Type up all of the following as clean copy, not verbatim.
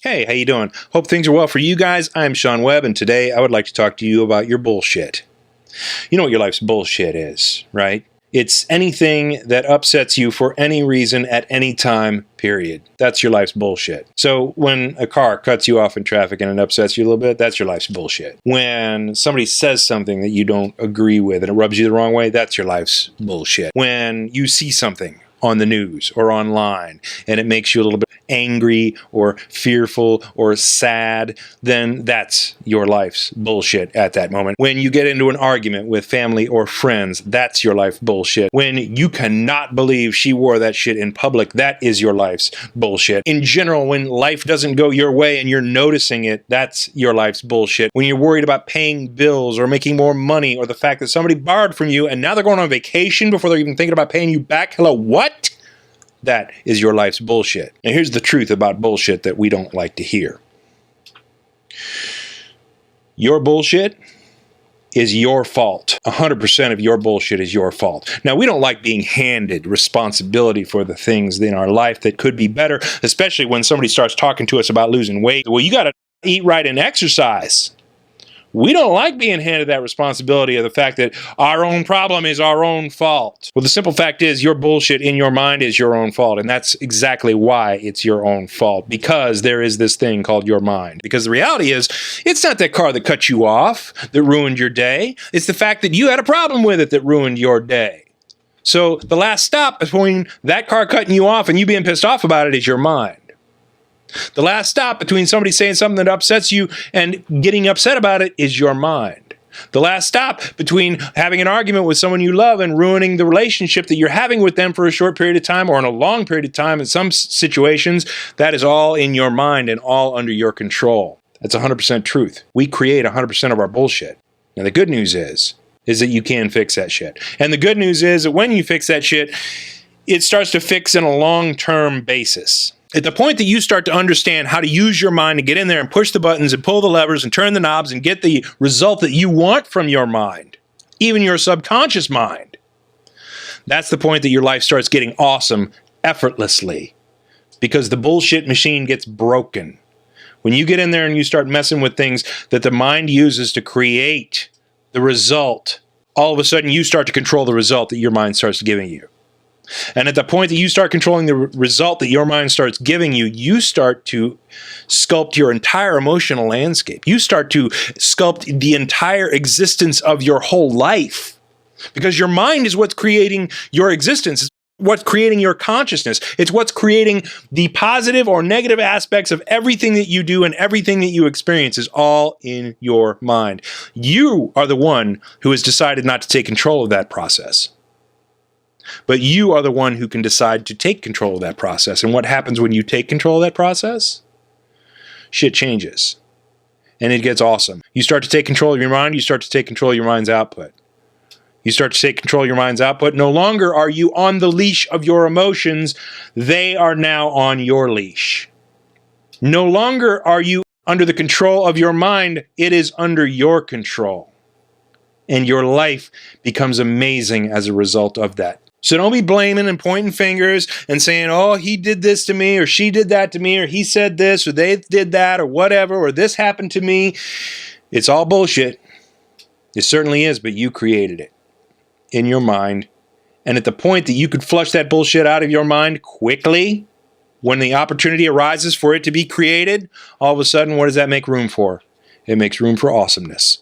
Hey, how you doing? Hope things are well for you guys. I'm Sean Webb, and today I would like to talk to you about your bullshit. You know what your life's bullshit is, right? It's anything that upsets you for any reason at any time, period. That's your life's bullshit. So when a car cuts you off in traffic and it upsets you a little bit, that's your life's bullshit. When somebody says something that you don't agree with and it rubs you the wrong way, that's your life's bullshit. When you see something on the news or online and it makes you a little bit angry or fearful or sad, then that's your life's bullshit at that moment. When you get into an argument with family or friends, that's your life bullshit. When you cannot believe she wore that shit in public, that is your life's bullshit. In general, when life doesn't go your way and you're noticing it, that's your life's bullshit. When you're worried about paying bills or making more money, or the fact that somebody borrowed from you and now they're going on vacation before they're even thinking about paying you back, hello, what? That is your life's bullshit. Now here's the truth about bullshit that we don't like to hear. Your bullshit is your fault. 100% of your bullshit is your fault. Now, we don't like being handed responsibility for the things in our life that could be better, especially when somebody starts talking to us about losing weight. Well, you got to eat right and exercise. We don't like being handed that responsibility of the fact that our own problem is our own fault. Well, the simple fact is your bullshit in your mind is your own fault. And that's exactly why it's your own fault. Because there is this thing called your mind. Because the reality is, it's not that car that cut you off that ruined your day. It's the fact that you had a problem with it that ruined your day. So the last stop between that car cutting you off and you being pissed off about it is your mind. The last stop between somebody saying something that upsets you and getting upset about it is your mind. The last stop between having an argument with someone you love and ruining the relationship that you're having with them for a short period of time or in a long period of time in some situations, that is all in your mind and all under your control. That's 100% truth. We create 100% of our bullshit. Now, the good news is that you can fix that shit. And the good news is that when you fix that shit, it starts to fix in a long-term basis. At the point that you start to understand how to use your mind to get in there and push the buttons and pull the levers and turn the knobs and get the result that you want from your mind, even your subconscious mind, that's the point that your life starts getting awesome effortlessly, because the bullshit machine gets broken. When you get in there and you start messing with things that the mind uses to create the result, all of a sudden you start to control the result that your mind starts giving you. And at the point that you start controlling the result that your mind starts giving you, you start to sculpt your entire emotional landscape. You start to sculpt the entire existence of your whole life. Because your mind is what's creating your existence. It's what's creating your consciousness. It's what's creating the positive or negative aspects of everything that you do and everything that you experience is all in your mind. You are the one who has decided not to take control of that process. But you are the one who can decide to take control of that process. And what happens when you take control of that process? Shit changes. And it gets awesome. You start to take control of your mind. You start to take control of your mind's output. You start to take control of your mind's output. No longer are you on the leash of your emotions. They are now on your leash. No longer are you under the control of your mind. It is under your control. And your life becomes amazing as a result of that. So don't be blaming and pointing fingers and saying, oh, he did this to me, or she did that to me, or he said this, or they did that, or whatever, or this happened to me. It's all bullshit. It certainly is, but you created it in your mind. And at the point that you could flush that bullshit out of your mind quickly, when the opportunity arises for it to be created, all of a sudden, what does that make room for? It makes room for awesomeness.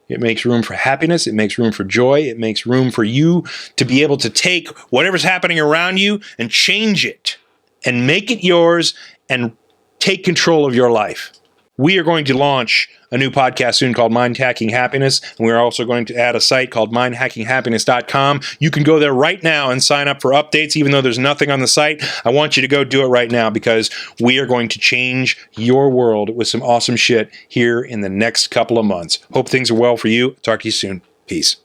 It makes room for happiness. It makes room for joy. It makes room for you to be able to take whatever's happening around you and change it and make it yours and take control of your life. We are going to launch a new podcast soon called Mind Hacking Happiness, and we're also going to add a site called mindhackinghappiness.com. You can go there right now and sign up for updates, even though there's nothing on the site. I want you to go do it right now, because we are going to change your world with some awesome shit here in the next couple of months. Hope things are well for you. Talk to you soon. Peace.